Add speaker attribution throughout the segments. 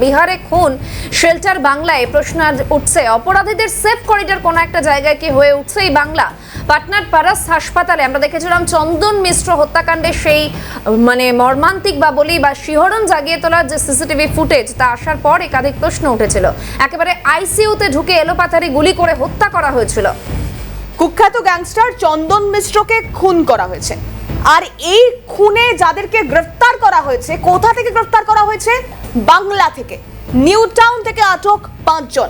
Speaker 1: বিহারে খুন, শেল্টার বাংলায় প্রশ্ন উঠছে অপরাধীদের সেফ করিডর কোন একটা জায়গায় কি হয়ে উঠছে এই বাংলা। পাটনার পারাস হাসপাতালে আমরা দেখেছিলাম চন্দন মিশ্র হত্যাকাণ্ডের সেই মর্মান্তিক বা বলি বা শিহরণ জাগিয়ে তোলার যে সিসিটিভি ফুটেজ তা আসার পর একাধিক প্রশ্ন উঠেছিল। একেবারে আইসিইউতে ঢুকে এলোপাতাড়ি গুলি করে হত্যা করা হয়েছিল।
Speaker 2: কুখ্যাত গ্যাংস্টার চন্দন মিশ্রকে খুন করা হয়েছে। আর এই খুনে যাদেরকে গ্রেফতার করা হয়েছে, কোথা থেকে গ্রেফতার করা হয়েছে? বাংলা থেকে, নিউ টাউন থেকে আটক 5 জন।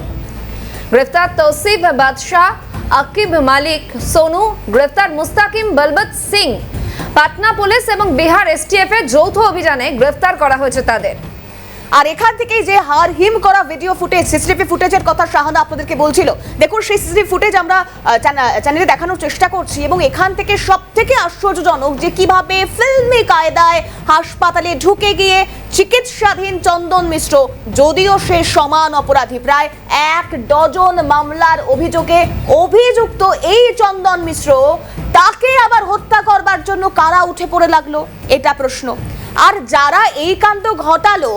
Speaker 1: গ্রেফতার তৌসিফ বাদশাহ, আকিব মালিক সোনু, গ্রেফতার মুস্তাকিম বলবৎ সিং। পাটনা পুলিশ এবং বিহার এসটিএফ এর যৌথ অভিযানে গ্রেফতার করা হয়েছে তাদের।
Speaker 2: আর এখান থেকেই যে হার হিম করা ভিডিও ফুটেজ, সিসিটিভি ফুটেজের কথা শাহানা আপনাদেরকে বলছিল। দেখুন সেই সিসিটিভি ফুটেজ আমরা চ্যানেলে দেখানোর চেষ্টা করছি এবং এখান থেকে সবথেকে আশ্চর্যজনক যে কিভাবে ফিল্মি কায়দায় হাসপাতালে ঢুকে গিয়ে চিকিৎসাধীন চন্দন মিশ্র, যদিও সে সমান অপরাধী, প্রায় 1 ডজন মামলার অভিযোগে অভিযুক্ত এই চন্দন মিশ্র, তাকে আবার হত্যা করবার জন্য কারা উঠে পড়ে লাগলো, এটা প্রশ্ন। আর যারা এই কাণ্ড ঘটালো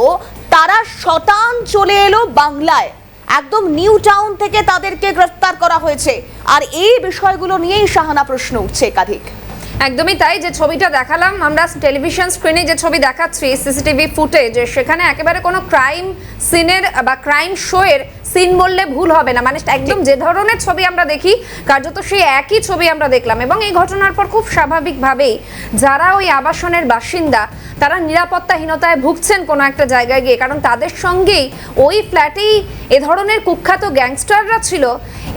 Speaker 2: তারা শতান চলে এলো বাংলায়, একদম নিউ টাউন থেকে তাদেরকে গ্রেফতার করা হয়েছে। আর এই বিষয়গুলো নিয়েই শাহানা প্রশ্ন উঠছে একাধিক।
Speaker 1: একদমই তাই, যে ছবিটা দেখালাম আমরা টেলিভিশন স্ক্রিনে, যে ছবি দেখাচ্ছি সিসিটিভি ফুটেজ, সেখানে একেবারে কোনো ক্রাইম সিনের বা ক্রাইম শো এর সিন বললে ভুল হবে না। একদম যে ধরনের ছবি আমরা দেখি কার্যত সেই একই ছবি আমরা দেখলাম। এবং এই ঘটনার পর খুব স্বাভাবিকভাবেই যারা ওই আবাসনের বাসিন্দা তারা নিরাপত্তাহীনতায় ভুগছেন কোনো একটা জায়গায় গিয়ে, কারণ তাদের সঙ্গেই ওই ফ্ল্যাটেই এ ধরনের কুখ্যাত গ্যাংস্টাররা ছিল।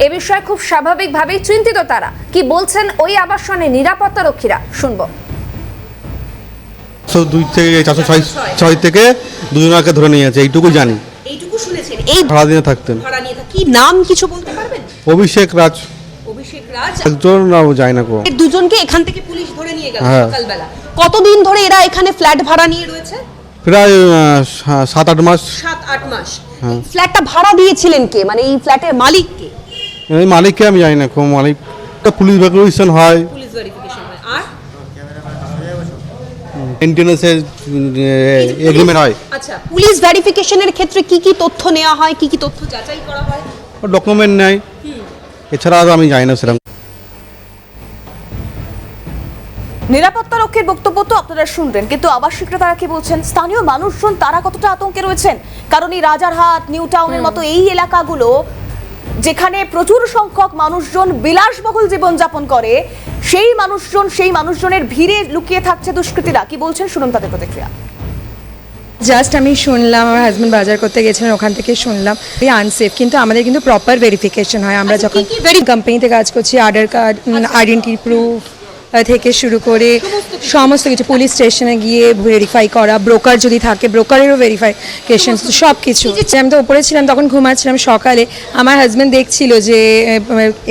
Speaker 1: এ বিষয়ে খুব স্বাভাবিকভাবেই চিন্তিত তারা। কি বলছেন ওই আবাসনের নিরাপত্তা রক্ষীরা, শুনবো।
Speaker 3: 2 থেকে 406 থেকে 2 জনকে ধরে নিয়ে আছে, এইটুকু জানি।
Speaker 4: এইটুকু শুনেছেন? এই
Speaker 3: ভাড়া দিয়ে থাকতেন।
Speaker 4: ভাড়া নিয়ে কি নাম কিছু বলতে পারবেন?
Speaker 3: অভিষেক রাজ।
Speaker 4: অভিষেক রাজ
Speaker 3: একজন নাও যায় না কো।
Speaker 4: এই দুজনকে এখান থেকে পুলিশ ধরে নিয়ে গেল
Speaker 3: হ্যাঁ।
Speaker 4: সকালবেলা। কতদিন ধরে এরা এখানে ফ্ল্যাট ভাড়া নিয়ে রয়েছে?
Speaker 3: প্রায় 7-8 মাস।
Speaker 4: 7-8 মাস।
Speaker 3: হ্যাঁ।
Speaker 4: ফ্ল্যাটটা ভাড়া দিয়েছিলেন কে, মানে এই ফ্ল্যাটের মালিক কে?
Speaker 3: এই মালিককে আমি জানি না কো। মালিকটা পুলিশ ভেরিফিকেশন হয়,
Speaker 4: পুলিশ ভেরিফিকেশন হয়। আর
Speaker 3: মেইনটেনেন্সের এগ্রিমেন্ট হয়।
Speaker 4: আচ্ছা, পুলিশ ভেরিফিকেশনের ক্ষেত্রে কি কি তথ্য নেওয়া হয়, কি কি তথ্য যাচাই করা হয়?
Speaker 3: ডকুমেন্ট নেয়, এছাড়া আর আমি জানি না সেরকম।
Speaker 2: নিরাপত্তা রক্ষীর বক্তব্য তো আপনারা শুনলেন, কিন্তু আবাসিকরা তারা কি বলছেন, স্থানীয় মানুষজন তারা কতটা আতঙ্কে রয়েছেন? কারণ এই রাজারহাট, নিউ টাউনের মতো এই এলাকাগুলো যেখানে প্রচুর সংখ্যক মানুষজন বিলাসবহুল জীবনযাপন করে, সেই মানুষজনের ভিড়ে লুকিয়ে থাকছে দুষ্কৃতীরা। কি বলছেন শুনুন তাদের প্রতিক্রিয়া।
Speaker 5: জাস্ট আমি শুনলাম, আমার হাজব্যান্ড বাজার করতে গেছিলেন, ওখান থেকে শুনলাম এই আনসেফ, কিন্তু আমাদের কিন্তু প্রপার ভেরিফিকেশন হয়। আমরা যখন কোম্পানিতে কাজ করছি, আধার কার্ড, আইডেন্টিটি প্রুফ থেকে শুরু করে সমস্ত কিছু, পুলিশ স্টেশনে গিয়ে ভেরিফাই করা, ব্রোকার যদি থাকে ব্রোকারেরও ভেরিফিকেশন, সব কিছু। আমি তো ওপরে ছিলাম, তখন ঘুমাচ্ছিলাম। সকালে আমার হাজব্যান্ড দেখছিল যে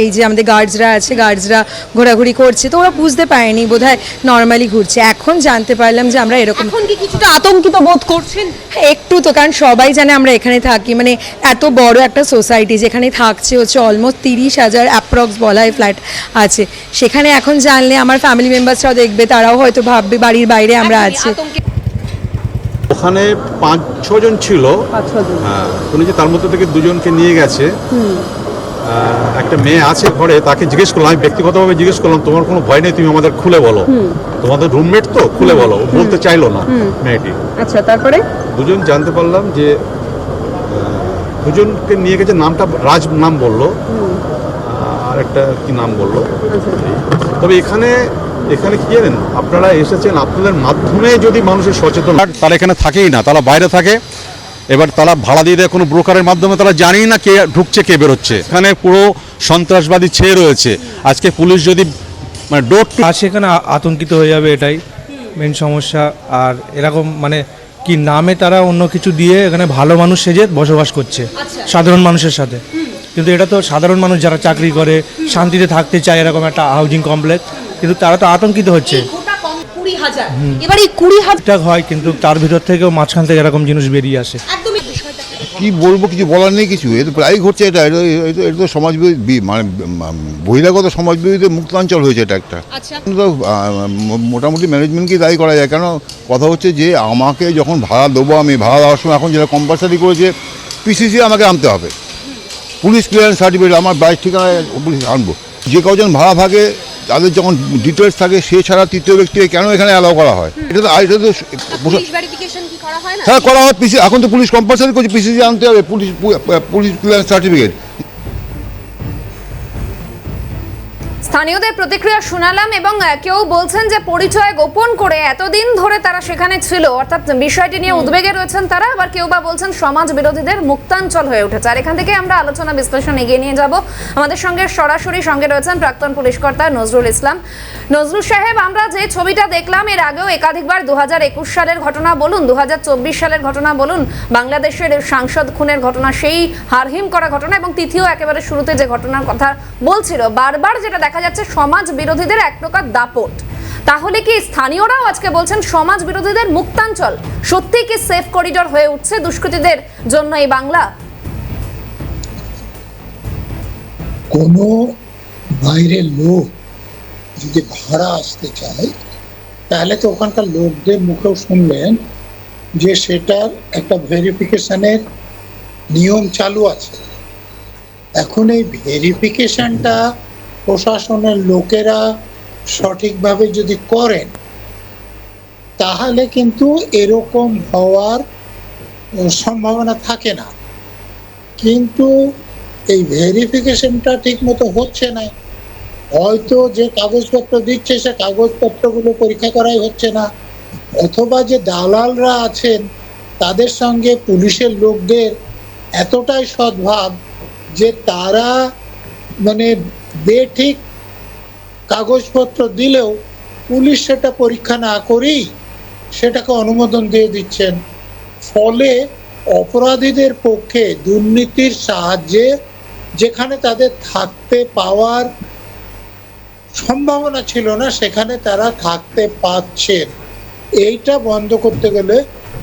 Speaker 5: এই যে আমাদের গার্ডসরা আছে, গার্ডসরা ঘোরাঘুরি করছে, তো ওরা বুঝতে পারেনি, বোধহয় নর্মালি ঘুরছে। এখন জানতে পারলাম যে আমরা এরকম।
Speaker 4: এখন কি কিছুটা আতঙ্কিত বোধ করছেন?
Speaker 5: একটু তো, কারণ সবাই জানে আমরা এখানে থাকি, এত বড় একটা সোসাইটি যেখানে থাকছে হচ্ছে অলমোস্ট 30,000 অ্যাপ্রক্স বলা হয় ফ্ল্যাট আছে। সেখানে এখন জানলে আমার ফ্যামিলি মেম্বার্সরাও দেখবে, তারাও হয়তো ভাববে বাড়ির বাইরে আমরা আছি।
Speaker 6: ওখানে 5-6 জন ছিল। হ্যাঁ, শুনেছি তার মধ্যে থেকে 2 জনকে নিয়ে গেছে। একটা মেয়ে আছে ঘরে, তাকে জিজ্ঞেস করলাম, আমি ব্যক্তিগতভাবে জিজ্ঞেস করলাম, তোমার কোনো ভয় নেই, তুমি আমাদের খুলে বলো, তোমাদের রুমমেট তো, খুলে বলো। বলতে চাইলো না মেয়েটি।
Speaker 5: আচ্ছা, তারপরে
Speaker 6: 2 জন জানতে পারলাম যে 2 জনকে নিয়ে গেছে, নামটা রাজ নাম বললো, আর একটা কি নাম বললো। তবে এখানে কি জানেন, আপনারা এসেছেন, আপনাদের মাধ্যমে যদি মানুষের সচেতন, তারা এখানে থাকেই না, তারা বাইরে থাকে। এবার তারা ভাড়া দিয়ে দেয় কোনো ব্রোকারের মাধ্যমে, তারা জানেই না কে ঢুকছে কে বেরোচ্ছে। এখানে পুরো সন্ত্রাসবাদী ছেয়ে রয়েছে। আজকে পুলিশ যদি ডোর
Speaker 7: সেখানে আতঙ্কিত হয়ে যাবে, এটাই মেন সমস্যা। আর এরকম কি নামে তারা অন্য কিছু দিয়ে এখানে ভালো মানুষ সেজে বসবাস করছে সাধারণ মানুষের সাথে। কিন্তু এটা তো সাধারণ মানুষ যারা চাকরি করে শান্তিতে থাকতে চায় এরকম একটা হাউজিং কমপ্লেক্স, কিন্তু তারা তো আতঙ্কিত হচ্ছে।
Speaker 4: এবার এই 20,000
Speaker 7: ঠিকঠাক হয়, কিন্তু তার ভিতর থেকেও মাঝখান থেকে এরকম জিনিস বেরিয়ে আসে।
Speaker 4: একদমই বিষয়টা
Speaker 8: কি বলবো, কিছু বলার নেই কিছু। এটা প্রায়ই ঘটছে, এটা এটা এটা এটা তো সমাজবিরোধী, মানে বহিরাগত সমাজবিরোধী মুক্তাঞ্চল হয়েছে এটা একটা।
Speaker 4: আচ্ছা।
Speaker 8: কিন্তু মোটামুটি ম্যানেজমেন্টকেই দায়ী করা যায়। কেন কথা হচ্ছে যে আমাকে যখন ভাড়া দেবো, আমি ভাড়া দেওয়ার সময় এখন যেটা কম্পালসারি করেছে পিসিসি আমাকে আনতে হবে, পুলিশ ক্লিয়ারেন্স সার্টিফিকেট আমার বাড়ির ঠিকানায় পুলিশ আনবো। যে কজন ভাড়া ভাগে তাদের যখন ডিটেলস থাকে, সে ছাড়া তৃতীয় ব্যক্তিকে কেন এখানে অ্যালাউ করা হয়? এটা তো
Speaker 4: পুলিশ ভেরিফিকেশন কি করা হয় না?
Speaker 8: হ্যাঁ করা হয়। এখন তো পুলিশ কম্পালসারি করছে পিসিসি আনতে হবে, পুলিশ ক্লিয়ারেন্স সার্টিফিকেট।
Speaker 1: স্থানীয়দের প্রতিক্রিয়া শোনালাম এবং কেউ বলছেন যে পরিচয় গোপন করে এতদিন ধরে তারা সেখানে ছিল, অর্থাৎ বিষয়টি নিয়ে উদ্বেগে রয়েছেন তারা। আবার কেউ বা বলছেন সমাজ বিরোধীদের মুক্তাঞ্চল হয়ে উঠেছে। আর এখান থেকে আমরা আলোচনা বিশ্লেষণ এগিয়ে নিয়ে যাব। আমাদের সঙ্গে সরাসরি সঙ্গে রয়েছেন প্রাক্তন পুলিশ কর্তা নজরুল ইসলাম। নজরুল সাহেব, আমরা যে ছবিটা দেখলাম এর আগেও একাধিকবার 2021 সালের ঘটনা বলুন, 2024 সালের ঘটনা বলুন, বাংলাদেশের সাংসদ খুনের ঘটনা, সেই হারহিম করা ঘটনা এবং তিথিও একেবারে শুরুতে যে ঘটনার কথা বলছিল, বারবার যেটা দেখা যাচ্ছে সমাজ বিরোধীদের এক প্রকার দাপট। তাহলে কি স্থানীয়রাও আজকে বলছেন সমাজ বিরোধীদের মুক্তাঞ্চল? সত্যি কি সেফ করিডোর হয়ে উঠছে দুষ্কৃতীদের জন্য এই বাংলা?
Speaker 9: কোনো বাইরের লোক যদি ভাড়া আসতে চায় তাহলে তো ওখানকার লোকদের মুখেও শুনলেন যে সেটার একটা ভেরিফিকেশনের নিয়ম চালু আছে। এখন এই ভেরিফিকেশনটা প্রশাসনের লোকেরা সঠিকভাবে যদি করেন তাহলে কিন্তু এরকম হওয়ার সম্ভাবনা থাকে না। কিন্তু এই ভেরিফিকেশনটা ঠিক মতো হচ্ছে না। হয়তো যে কাগজপত্র দিচ্ছে সে কাগজপত্রগুলো পরীক্ষা করাই হচ্ছে না, অথবা যে দালালরা আছেন তাদের সঙ্গে পুলিশের লোকদের এতটাই সদ্ভাব যে তারা মানে বেঠিক কাগজপত্র দিলেও পুলিশ সেটা পরীক্ষা না করেই সেটাকে অনুমোদন দিয়ে দিচ্ছেন। ফলে অপরাধীদের পক্ষে দুর্নীতির সাহায্যে যেখানে তাদের থাকতে পাওয়ার সম্ভাবনা ছিল না সেখানে তারা থাকতে পাচ্ছেন। এইটা বন্ধ করতে গেলে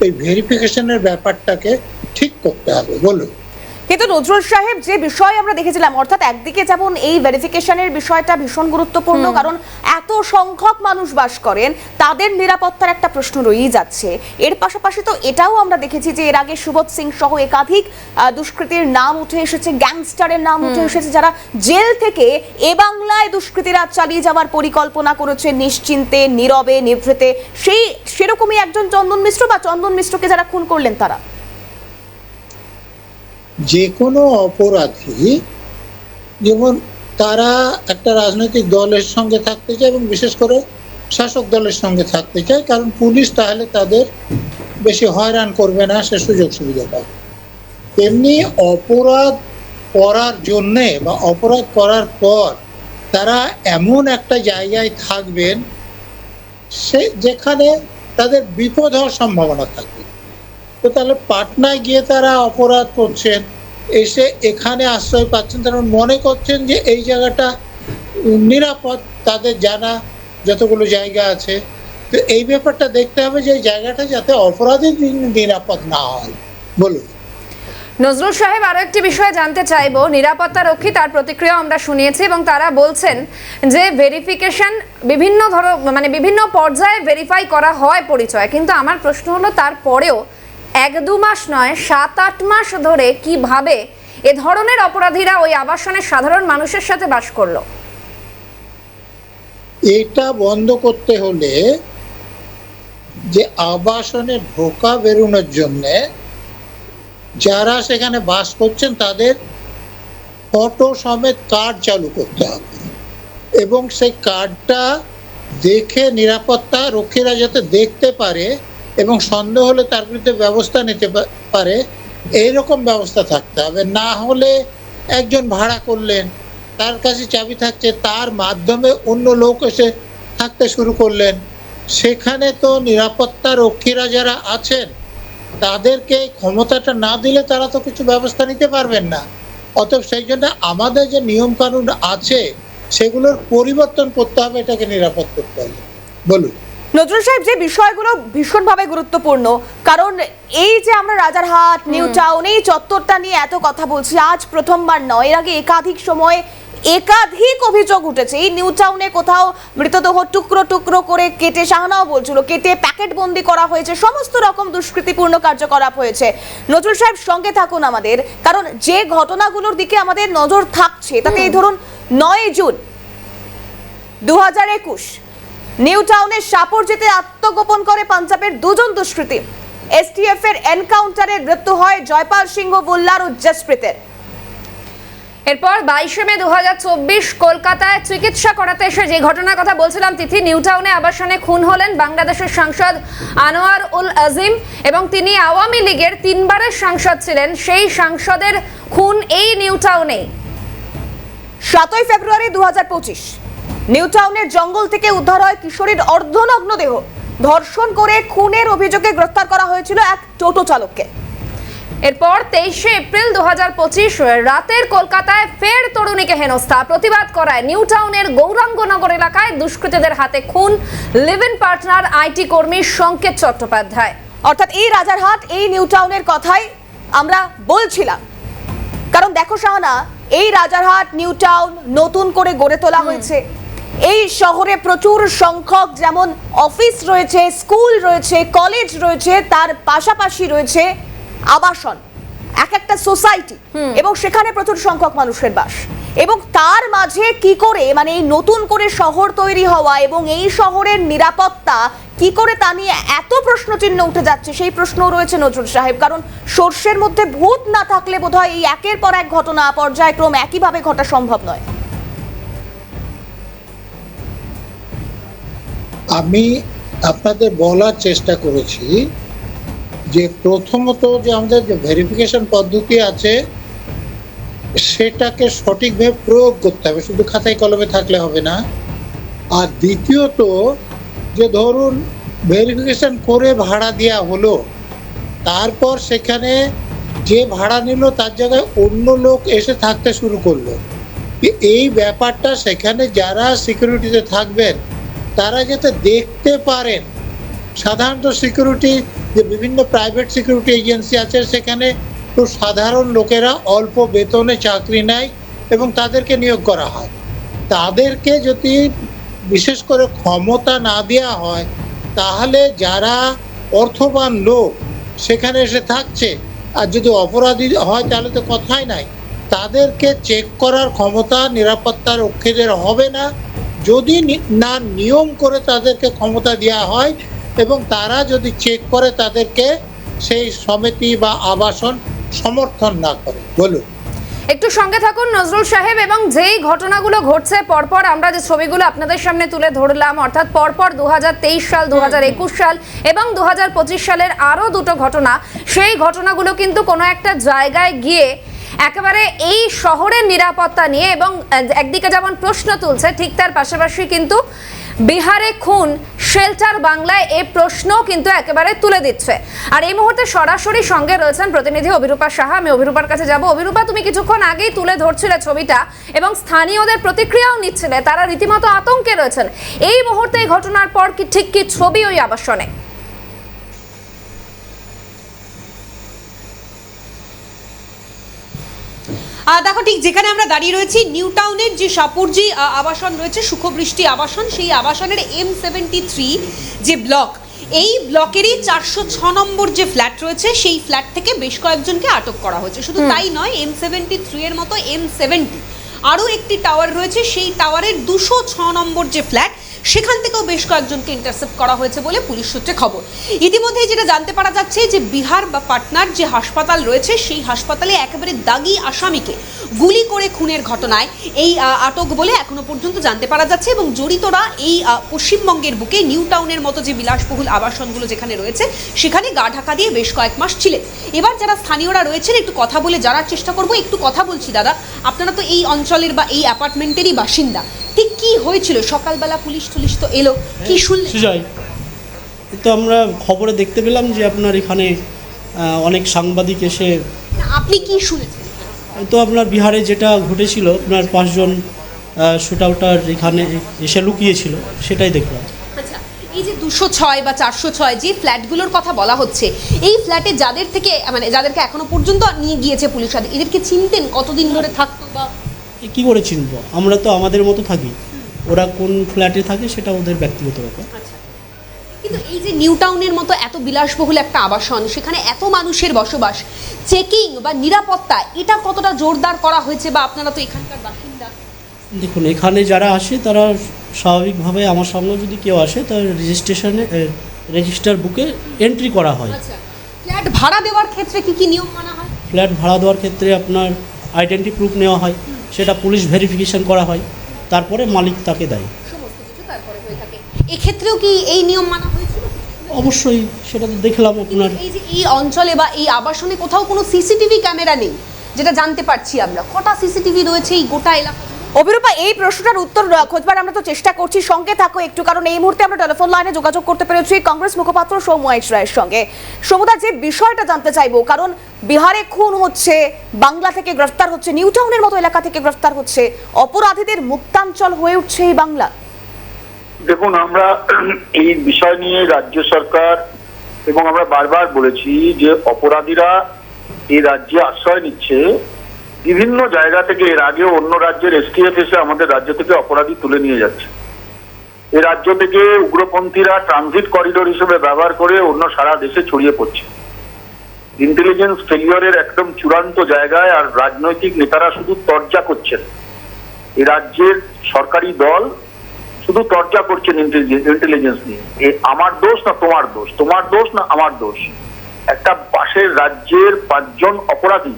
Speaker 9: এই ভেরিফিকেশনের ব্যাপারটাকে ঠিক করতে হবে। বলুন।
Speaker 2: কিন্তু নজরুল সাহেব, যে বিষয় আমরা দেখেছিলাম, অর্থাৎ একদিকে যেমন এই ভেরিফিকেশনের বিষয়টা ভীষণ গুরুত্বপূর্ণ, কারণ এত সংখ্যক মানুষ বাস করেন, তাদের নিরাপত্তার একটা প্রশ্ন রয়েই যাচ্ছে। এর পাশাপাশি তো এটাও আমরা দেখেছি যে এর আগে সুবোধ সিং সহ একাধিক দুষ্কৃতীর নাম উঠে এসেছে, গ্যাংস্টারের নাম উঠে এসেছে, যারা জেল থেকে এ বাংলায় দুষ্কৃতীরা চালিয়ে যাওয়ার পরিকল্পনা করেছে নিশ্চিন্তে, নীরবে, নিভৃতে। সেরকমই একজন চন্দন মিশ্র বা চন্দন মিশ্রকে যারা খুন করলেন তারা।
Speaker 9: যে কোনো অপরাধী যেমন তারা একটা রাজনৈতিক দলের সঙ্গে থাকতে চায় এবং বিশেষ করে শাসক দলের সঙ্গে থাকতে চায়, কারণ পুলিশ তাহলে তাদের বেশি হয়রান করবে না, সে সুযোগ সুবিধা পাবে। তেমনি অপরাধ করার জন্যে বা অপরাধ করার পর তারা এমন একটা জায়গায় থাকবেন সে যেখানে তাদের বিপদ হওয়ার সম্ভাবনা থাকবে। তো তাহলে পাটনায় গিয়ে তারা অপরাধ করছেন, এসে এখানে আশ্রয় পাচ্ছেন, তারা মনে করছেন যে এই জায়গাটা নিরাপদ। তাদের জানা যতগুলো জায়গা আছে, তো এই ব্যাপারটা দেখতে হবে যে এই জায়গাটা যাতে অপরাধীর নিরাপদ না হয়। বলুন।
Speaker 1: নজরুল সাহেব, আরো একটি বিষয় জানতে চাইবো, নিরাপত্তা রক্ষী তার প্রতিক্রিয়া আমরা শুনিয়েছি এবং তারা বলছেন যে ভেরিফিকেশন বিভিন্ন পর্যায়ে ভেরিফাই করা হয় পরিচয়, কিন্তু আমার প্রশ্ন হলো তারপরেও 1-2 মাস নয় 7-8 মাস ধরে কিভাবে এ ধরনের অপরাধীরা ওই আবাসনের সাধারণ মানুষের সাথে বাস করলো?
Speaker 9: এটা বন্ধ করতে হলে যে আবাসনে ঢোকা বেরোনোর জন্য যারা সেখানে বাস করছেন তাদের ফটো সমেত কার্ড চালু করতে হবে এবং সেই কার্ডটা দেখে নিরাপত্তা রক্ষীরা যাতে দেখতে পারে এবং সন্দেহ হলে তার বিরুদ্ধে ব্যবস্থা নিতে পারে, এইরকম ব্যবস্থা থাকতে হবে। না হলে একজন ভাড়া করলেন, তার কাছে চাবি থাকছে, তার মাধ্যমে অন্য লোক এসে থাকতে শুরু করলেন, সেখানে তো নিরাপত্তা রক্ষীরা যারা আছেন তাদেরকে ক্ষমতাটা না দিলে তারা তো কিছু ব্যবস্থা নিতে পারবেন না। অতএব সেই জন্য আমাদের যে নিয়ম কানুন আছে সেগুলোর পরিবর্তন করতে হবে, এটাকে নিরাপদ করতে হবে। বলুন।
Speaker 2: নজরুল সাহেব, যে বিষয়গুলো ভীষণভাবে গুরুত্বপূর্ণ, কারণ এই যে আমরা রাজারহাট নিউ টাউন এই চত্বরটা নিয়ে এত কথা বলছি, আজ প্রথমবার নয়, এর আগে একাধিক সময়ে একাধিক অভিযোগ উঠেছে। এই নিউ টাউনে কোথাও মৃতদেহ টুকরো টুকরো করে কেটে, শাহানাও বলছিল, কেটে প্যাকেট বন্দি করা হয়েছে, সমস্ত রকম দুষ্কৃতিপূর্ণ কার্যকলাপ হয়েছে। নজরুল সাহেব, সঙ্গে থাকুন আমাদের, কারণ যে ঘটনাগুলোর দিকে আমাদের নজর থাকছে তাতে এই ধরুন 9 জুন 2021 নিউ টাউনের সাপরজিতে আত্মগোপন করে পাঞ্জাবের 2 জন দুষ্কৃতী। এসটিএফ এর এনকাউন্টারে মৃত্যু হয় জয়পাল সিংহ বুল্লার ও জসপ্রীতের।
Speaker 1: এরপর 22 মে 2024 কলকাতায় চিকিৎসা করাতে এসে যে ঘটনার কথা বলছিলাম তিথি, নিউ টাউনে আবাসনে খুন হলেন বাংলাদেশের সাংসদ আনোয়ার উল আজিম, এবং তিনি আওয়ামী লীগের 3 বারের সাংসদ ছিলেন। সেই সাংসদের খুন এই নিউ টাউনে।
Speaker 2: 7 ফেব্রুয়ারি 2025 নিউ টাউনের জঙ্গল থেকে উদ্ধার হয় কিশোরীর অর্ধনগ্ন দেহ। ধর্ষণ করে খুনের অভিযোগে গ্রেফতার করা হয়েছিল এক টোটো চালককে।
Speaker 1: এরপর 23 এপ্রিল 2025 রাতের কলকাতায় ফের তরুণীকে হেনস্থা, প্রতিবাদ করায় নিউ টাউনের গৌরাঙ্গনগর এলাকায় দুষ্কৃতীদের হাতে খুন লিভ ইন পার্টনার আইটি কর্মী সংকেত চট্টোপাধ্যায়।
Speaker 2: অর্থাৎ এই রাজারহাট, এই নিউ টাউনের কথাই আমরা বলছিলাম, কারণ দেখো শাহানা, এই রাজারহাট নিউ টাউন নতুন করে গড়ে তোলা হয়েছে। এই শহরে প্রচুর সংখ্যক যেমন অফিস রয়েছে, স্কুল রয়েছে, কলেজ রয়েছে, তার পাশাপাশি রয়েছে আবাসন, এক একটা সোসাইটি, এবং সেখানে প্রচুর সংখ্যক মানুষের বাস। এবং তার মাঝে কি করে, মানে এই নতুন করে শহর তৈরি হওয়া এবং এই শহরের নিরাপত্তা কি করে, তা নিয়ে এত প্রশ্নচিহ্ন উঠে যাচ্ছে। সেই প্রশ্নও রয়েছে নজরুল সাহেব, কারণ সর্ষের মধ্যে ভূত না থাকলে বোধহয় এই একের পর এক ঘটনা পর্যায়ক্রম একইভাবে ঘটা সম্ভব নয়।
Speaker 9: আমি আপনাদের বলার চেষ্টা করেছি যে প্রথমত যে আমাদের যে ভেরিফিকেশন পদ্ধতি আছে সেটাকে সঠিকভাবে প্রয়োগ করতে হবে, শুধু খাতায় কলমে থাকলে হবে না। আর দ্বিতীয়ত যে ধরুন ভেরিফিকেশন করে ভাড়া দেওয়া হলো, তারপর সেখানে যে ভাড়া নিল তার জায়গায় অন্য লোক এসে থাকতে শুরু করলো, এই ব্যাপারটা সেখানে যারা সিকিউরিটিতে থাকবেন তারা যাতে দেখতে পারেন। সাধারণত সিকিউরিটি যে বিভিন্ন প্রাইভেট সিকিউরিটি এজেন্সি আছে সেখানে তো সাধারণ লোকেরা অল্প বেতনে চাকরি নেয় এবং তাদেরকে নিয়োগ করা হয়। তাদেরকে যদি বিশেষ করে ক্ষমতা না দেওয়া হয়, তাহলে যারা অর্থবান লোক সেখানে এসে থাকছে, আর যদি অপরাধী হয় তাহলে তো কথাই নাই, তাদেরকে চেক করার ক্ষমতা নিরাপত্তা রক্ষীদের হবে না যদি না নিয়ম করে তাদেরকে ক্ষমতা দেওয়া হয় এবং তারা যদি চেক করে তাদেরকে সেই সমিতি বা আবাসন সমর্থন না করে। বলুন।
Speaker 1: একটু সঙ্গে থাকুন নজরুল সাহেব, এবং যেই ঘটনাগুলো ঘটছে পরপর আমরা যে ছবিগুলো আপনাদের সামনে তুলে ধরলাম, অর্থাৎ পরপর 2023 সাল, 2021 সাল এবং 2025 সালের আরও 2টো ঘটনা, সেই ঘটনাগুলো কিন্তু কোনো একটা জায়গায় গিয়ে একেবারে এই শহরের নিরাপত্তা নিয়ে এবং একদিকে যেমন প্রশ্ন তুলছে, ঠিক তার পাশাপাশি কিন্তু বিহারে খুন, শেল্টার বাংলায় এই প্রশ্ন কিন্তু একেবারে তুলে দিচ্ছে। আর এই মুহূর্তে সরাসরি সঙ্গে রয়েছেন প্রতিনিধি অভিরূপা সাহা। আমি অভিরূপার কাছে যাব। অভিরূপা, তুমি কিছুক্ষণ আগেই তুলে ধরছিলে ছবিটা এবং স্থানীয়দের প্রতিক্রিয়াও নিচ্ছিলে, তারা রীতিমতো আতঙ্কে রয়েছেন। এই মুহূর্তে এই ঘটনার পর কি ঠিক কি ছবি ওই আবাসনে?
Speaker 4: দেখো, ঠিক যেখানে আমরা দাঁড়িয়ে রয়েছি নিউ টাউনের যে সাপুরজি আবাসন রয়েছে, সুখবৃষ্টি আবাসন, সেই আবাসনের M73 যে ব্লক, এই ব্লকেরই 406 নম্বর যে ফ্ল্যাট রয়েছে, সেই ফ্ল্যাট থেকে বেশ কয়েকজনকে আটক করা হয়েছে। শুধু তাই নয়, M73 এর মতো M70 আরও একটি টাওয়ার রয়েছে, সেই টাওয়ারের 206 নম্বর যে ফ্ল্যাট, সেখান থেকেও বেশ কয়েকজনকে ইন্টারসেপ্ট করা হয়েছে বলে পুলিশ সূত্রে খবর। ইতিমধ্যেই যেটা জানতে পারা যাচ্ছে যে বিহার বা পাটনার যে হাসপাতাল রয়েছে, সেই হাসপাতালে একেবারে দাগি আসামিকে গুলি করে খুনের ঘটনায় এই আটক বলে এখনো পর্যন্ত জানতে পারা যাচ্ছে, এবং জড়িতরা এই পশ্চিমবঙ্গের বুকে নিউ টাউনের মতো যে বিলাসবহুল আবাসনগুলো যেখানে রয়েছে সেখানে গা ঢাকা দিয়ে বেশ কয়েক মাস ছিলেন। এবার যারা স্থানীয়রা রয়েছেন একটু কথা বলে জানার চেষ্টা করব। একটু কথা বলছি দাদা, আপনারা তো এই অঞ্চলের বা এই অ্যাপার্টমেন্টেরই বাসিন্দা, ঠিক কি হয়েছিল সকালবেলা? পুলিশ তো এলো, কি শুনলেন?
Speaker 10: সুজয়, তো আমরা খবরে দেখতে পেলাম যে আপনার এখানে অনেক সাংবাদিক এসে।
Speaker 4: আপনি কি শুনেছেন?
Speaker 10: তো আপনার বিহারে যেটা ঘটেছিল, আপনার 5 জন শুট আউটার এখানে এসে লুকিয়েছিল, সেটাই দেখলাম।
Speaker 4: আচ্ছা, এই যে 206 বা 406 যে ফ্ল্যাটগুলোর কথা বলা হচ্ছে, এই ফ্ল্যাটে যাদের থেকে মানে যাদেরকে এখনো পর্যন্ত নিয়ে গিয়েছে পুলিশ, এদেরকে চিনতেন কতদিন ধরে থাকতো বা
Speaker 10: কি করে চিনবো? আমরা তো আমাদের মতো থাকি, ওরা কোন ফ্ল্যাটে থাকে সেটা ওদের ব্যক্তিগত ব্যাপার।
Speaker 4: কিন্তু এই যে নিউ টাউনের মতো এত বিলাসবহুল একটা আবাসন, সেখানে এত মানুষের বসবাস, চেকিং বা নিরাপত্তা এটা কতটা জোরদার করা হয়েছে? বা আপনারা তো এখানকার বাসিন্দা।
Speaker 10: দেখুন, এখানে যারা আসে তারা স্বাভাবিকভাবে, আমার সামনে যদি কেউ আসে তার রেজিস্টার বুকে এন্ট্রি করা হয়।
Speaker 4: আচ্ছা, ফ্ল্যাট ভাড়া দেওয়ার ক্ষেত্রে কি কি নিয়ম মানা হয়?
Speaker 10: ফ্ল্যাট ভাড়া দেওয়ার ক্ষেত্রে আপনার আইডেন্টি প্রুফ নেওয়া হয়, সেটা পুলিশ ভেরিফিকেশন করা হয়, তারপরে মালিক তাকে দেয়।
Speaker 4: সমস্ত কিছু তারপরে হয়ে থাকে। এক্ষেত্রেও কি এই নিয়ম মানা হয়েছিল?
Speaker 10: অবশ্যই, সেটা তো দেখলাম আপনার।
Speaker 4: এই যে এই অঞ্চলে বা এই আবাসনে কোথাও কোনো সিসিটিভি ক্যামেরা নেই, যেটা জানতে পারছি আমরা, কটা সিসিটিভি রয়েছে এই গোটা এলাকা?
Speaker 2: অভিরূপা, এই প্রশ্নটার উত্তর খোঁজবার আমরা তো চেষ্টা করছি, সঙ্গে থাকো একটু, কারণ এই মুহূর্তে আমরা টেলিফোন লাইনে যোগাযোগ করতে পেরেছি কংগ্রেস মুখপাত্র সৌম্য রায়ের সঙ্গে। সৌম্যদা, যে বিষয়টা জানতে চাইবো, কারণ বিহারে খুন হচ্ছে, বাংলা থেকে গ্রেফতার হচ্ছে, নিউ টাউনের মতো এলাকা থেকে গ্রেফতার হচ্ছে, অপরাধীদের মুক্তাঞ্চল হয়ে উঠছে এই বাংলা।
Speaker 11: দেখুন, আমরা এই বিষয় নিয়ে রাজ্য সরকার এবং আমরা বারবার বলেছি যে অপরাধীরা এই রাজ্যে আশ্রয় নিচ্ছে বিভিন্ন জায়গা থেকে। এর আগেও অন্য রাজ্যের এসটিএফ এসে আমাদের রাজ্য থেকে অপরাধী তুলে নিয়ে যাচ্ছে। এই রাজ্য থেকে উগ্রপন্থীরা ট্রানজিট করিডোর হিসেবে ব্যবহার করে অন্য সারা দেশে ছড়িয়ে পড়ছে। ইন্টেলিজেন্স ফেলিওরের একদম চূড়ান্ত জায়গায়, আর রাজনৈতিক নেতারা শুধু তরজা করছেন। এই রাজ্যের সরকারি দল শুধু চর্চা করছেন ইন্টেলিজেন্স নিয়ে, আমার দোষ না তোমার দোষ, তোমার দোষ না আমার দোষ। একটা পাশের রাজ্যের 5 জন অপরাধী,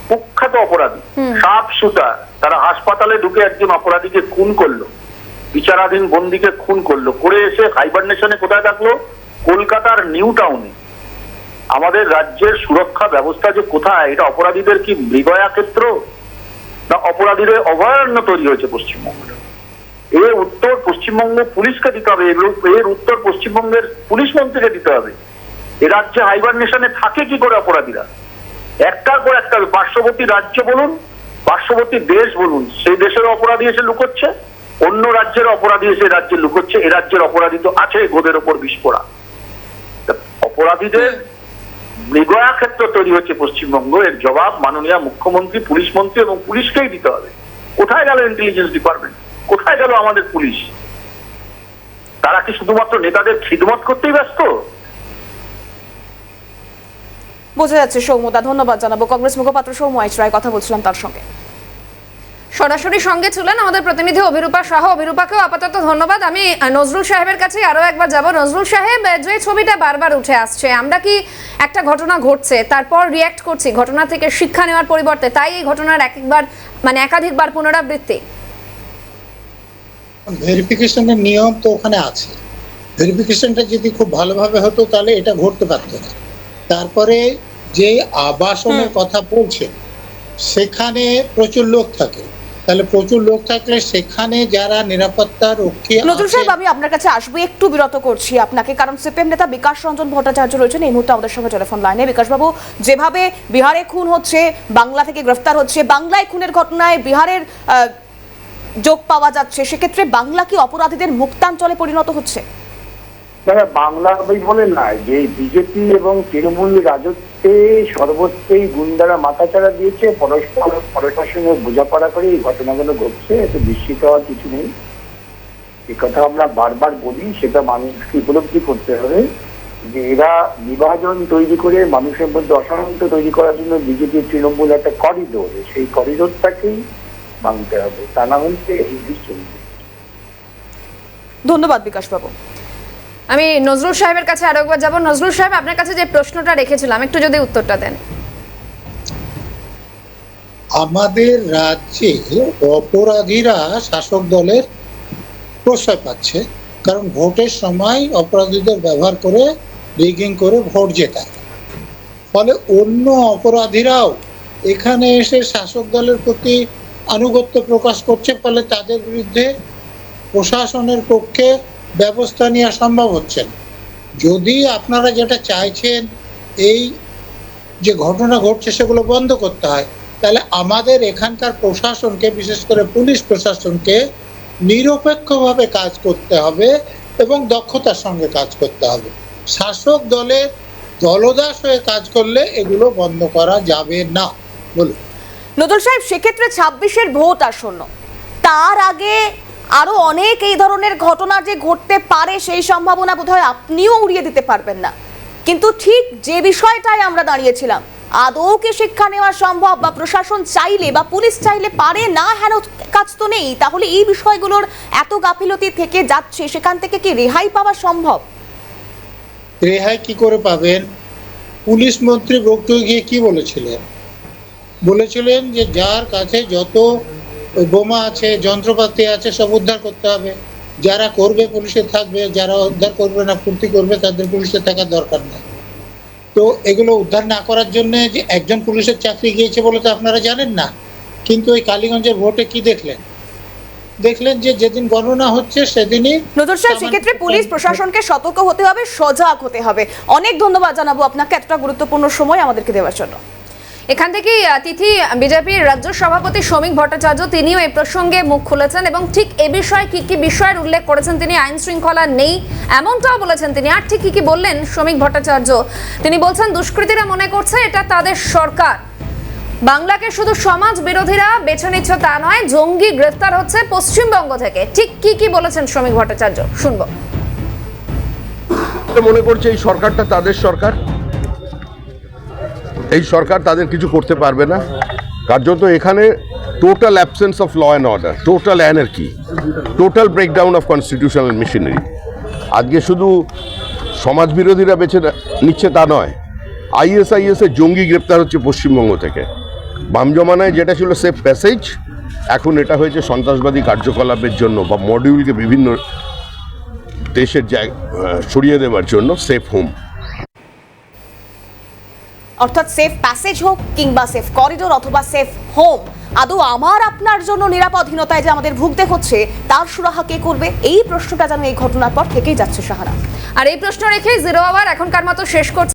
Speaker 11: কুখ্যাত অপরাধী, সাপ সুতা, তারা হাসপাতালে ঢুকে একজন অপরাধীকে খুন করলো, বিচারাধীন বন্দীকে খুন করলো, করে এসে হাইবারনেশনে কোথায় থাকলো? কলকাতার নিউ টাউনে। আমাদের রাজ্যের সুরক্ষা ব্যবস্থা যে কোথায়, এটা অপরাধীদের কি মৃগয়া ক্ষেত্র, না অপরাধীদের অভয়ারণ্য তৈরি হয়েছে পশ্চিমবঙ্গে? এর উত্তর পশ্চিমবঙ্গ পুলিশকে দিতে হবে, এর উত্তর পশ্চিমবঙ্গের পুলিশ মন্ত্রীকে দিতে হবে। এ রাজ্যে হাইবারনেশনে থাকে কি করে অপরাধীরা? একটার পর একটা পার্শ্ববর্তী রাজ্য বলুন, পার্শ্ববর্তী দেশ বলুন, সেই দেশের অপরাধী এসে লুকোচ্ছে, অন্য রাজ্যের অপরাধী এসে রাজ্যে লুকোচ্ছে। এ রাজ্যের অপরাধী তো আছে গোদের ওপর বিস্ফোরা। অপরাধীদের মৃগয়া ক্ষেত্র তৈরি হচ্ছে পশ্চিমবঙ্গ। এর জবাব মাননীয় মুখ্যমন্ত্রী, পুলিশ মন্ত্রী এবং পুলিশকেই দিতে হবে। কোথায় গেল ইন্টেলিজেন্স ডিপার্টমেন্ট? কোথায় গেল আমাদের পুলিশ? তারা কি শুধুমাত্র নেতাদের খিদমত করতেই ব্যস্ত?
Speaker 2: বোঝা যাচ্ছে সৌম্যদা, ধন্যবাদ জানাবো। কংগ্রেস মুখপাত্র সৌম্য রায়, কথা বলছিলাম তার সঙ্গে।
Speaker 1: সরাসরি সঙ্গে ছিলেন আমাদের প্রতিনিধি অভিরূপা শাহ। অভিরূপাকেও আপাতত ধন্যবাদ। আমি নজরুল সাহেবের কাছে আরো একবার যাব। নজরুল সাহেব, যে ছবিটা বারবার উঠে আসছে, আমরা কি একটা ঘটনা ঘটছে তারপর রিয়্যাক্ট করছি, ঘটনা থেকে শিক্ষা নেওয়ার পরিবর্তে, তাই এই ঘটনার একাধিকবার পুনরাবৃত্তি?
Speaker 9: ভেরিফিকেশনের নিয়ম তো ওখানে আছে। ভেরিফিকেশনটা যদি খুব ভালোভাবে হতো তাহলে এটা ঘটতে পারত না। তারপরে যে আবাসনের কথা বলছে, সেখানে প্রচুর লোক থাকে, তাহলে প্রচুর লোক থাকলে সেখানে যারা নিরাপত্তা রক্ষী।
Speaker 2: নজরুল সাহেব, আমি আপনার কাছে আসবো, একটু বিরত করছি আপনাকে, কারণ সিপিএম নেতা বিকাশ রঞ্জন ভট্টাচার্য রয়েছেন এই মুহূর্তে আমাদের সঙ্গে টেলিফোন লাইনে। বিকাশ বাবু, যেভাবে বিহারে খুন হচ্ছে, বাংলা থেকে গ্রেফতার হচ্ছে, বাংলায় খুনের ঘটনায় বিহারের যোগ পাওয়া যাচ্ছে, সেক্ষেত্রে বাংলা কি অপরাধীদের মুক্তাঞ্চলে পরিণত হচ্ছে?
Speaker 11: বাংলা বলে না, যে বিজেপি এবং তৃণমূল রাজত্বে সর্বত্রই গুন্ডারা মাথাচাড়া দিয়েছে, প্রশাসনে বোঝাপড়া করে এই ঘটনাগুলো ঘটছে। এতে বিস্মিত হওয়ার কিছু নেই। এই কথা আমরা বারবার বলি, সেটা মানুষকে উপলব্ধি করতে হবে যে এরা বিভাজন তৈরি করে মানুষের মধ্যে অশান্তি তৈরি করার জন্য বিজেপি তৃণমূল একটা করিডোর, সেই করিডোরটাকেই ভাঙতে হবে, তা না হলে এই চলবে।
Speaker 2: ধন্যবাদ বিকাশ বাবু।
Speaker 1: আমি নজরুল সাহেবের কাছে আরো একবার যাব। নজরুল সাহেব, আপনার কাছে যে প্রশ্নটা রেখেছিলাম, একটু যদি উত্তরটা দেন।
Speaker 9: আমাদের রাজ্যে অপরাধীরা শাসক দলের প্রশ্রয় পাচ্ছে, কারণ ভোটের সময় অপরাধীদের ব্যবহার করে রিগিং করে ভোট জেতায়। ফলে অন্য অপরাধীরাও এখানে এসে শাসক দলের প্রতি আনুগত্য প্রকাশ করছে, ফলে তাদের বিরুদ্ধে প্রশাসনের পক্ষে ব্যবস্থা নেওয়া সম্ভব হচ্ছে না। যদি আপনারা যেটা চাইছেন এই যে ঘটনা ঘটছে সেগুলো বন্ধ করতে হয়, তাহলে আমাদের এখানকার প্রশাসনকে, বিশেষ করে পুলিশ প্রশাসনকে নিরপেক্ষভাবে কাজ করতে হবে এবং দক্ষতার সঙ্গে কাজ করতে হবে। শাসক দলের দলদাস হয়ে কাজ করলে এগুলো বন্ধ করা যাবে না। বলুন
Speaker 2: নজরুল সাহেব, সেক্ষেত্রে 26-এর ভোট আসন্ন, তার আগে আরো অনেক এই ধরনের ঘটনা যে ঘটতে পারে সেই সম্ভাবনা বোধহয় আপনিও উড়িয়ে দিতে পারবেন না, কিন্তু ঠিক যে বিষয়টাই আমরা দাঁড়িয়েছিলাম, আদৌ কি শিক্ষা নেওয়া সম্ভব, বা প্রশাসন চাইলে বা পুলিশ চাইলে পারে না, হেন কাজ তো নেই, তাহলে এই বিষয়গুলোর এত গাফিলতি থেকে যাচ্ছে, সেখান থেকে কি রেহাই পাওয়া সম্ভব?
Speaker 9: রেহাই কি করে পাবেন? পুলিশ মন্ত্রী বক্তব্য গিয়ে কি বলেছিলেন যে যার কাছে যত বোমা আছে, যন্ত্রপাতি আছে, সব উদ্ধার করতে হবে। যারা করবে পুলিশে থাকবে, যারা উদ্ধার করবে না, ফুর্তি করবে, তাদের পুলিশে থাকার দরকার নেই। তো এগুলো উদ্ধার না করার জন্য যে একজন পুলিশের চাকরি গিয়েছে বলে তো আপনারা জানেন না। কিন্তু ওই কালীগঞ্জের ভোটে কি দেখলেন যে যেদিন গণনা হচ্ছে সেদিনই।
Speaker 2: নজরুল সাহেব, সেক্ষেত্রে পুলিশ প্রশাসনকে সতর্ক হতে হবে, সজাগ হতে হবে। অনেক ধন্যবাদ জানাবো আপনাকে এতটা গুরুত্বপূর্ণ সময় আমাদেরকে দেওয়ার জন্য।
Speaker 1: এখান থেকে তিথি, বিজেপির রাজ্য সভাপতি শ্রমিক ভট্টাচার্য তিনিও এই প্রসঙ্গে মুখ খুলেছেন এবং ঠিক এ বিষয়ে কি কি বিষয়ের উল্লেখ করেছেন তিনি। আইন শৃঙ্খলা নেই এমনটাও বলেছেন তিনি। আর ঠিক কি বললেন শ্রমিক ভট্টাচার্য? তিনি বলছেন দুষ্কৃতীরা মনে করছে এটা তাদের সরকার, বাংলাকে শুধু সমাজ বিরোধীরা বেছে নিচ্ছে তা নয়, জঙ্গি গ্রেফতার হচ্ছে পশ্চিমবঙ্গ থেকে। ঠিক কি বলেছেন শ্রমিক ভট্টাচার্য, শুনবো।
Speaker 12: মনে করছে এই সরকারটা তাদের সরকার, এই সরকার তাদের কিছু করতে পারবে না। কার্যত এখানে total absence of law and order, total anarchy, total breakdown of constitutional machinery. আজকে শুধু সমাজ বিরোধীরা বেছে নিচ্ছে তা নয়, আইএসআইএস এর জঙ্গি গ্রেপ্তার হচ্ছে পশ্চিমবঙ্গ থেকে। বাম জমানায় যেটা ছিল সেফ প্যাসেজ, এখন এটা হয়েছে সন্ত্রাসবাদী কার্যকলাপের জন্য বা মডিউলকে বিভিন্ন দেশের সরিয়ে দেওয়ার জন্য সেফ হোম।
Speaker 2: অর্থাৎ সেফ প্যাসেজ হোক কিংবা সেফ করিডোর অথবা সেফ হোম, আদৌ আমার আপনার জন্য নিরাপদহীনতায় যে আমাদের ভুগতে হচ্ছে তার সুরাহা কে করবে? এই প্রশ্নটা যেন এই ঘটনার পর থেকেই যাচ্ছে শাহানা।
Speaker 1: আর এই প্রশ্ন রেখে জিরো আওয়ার এখনকার মতো শেষ করছে।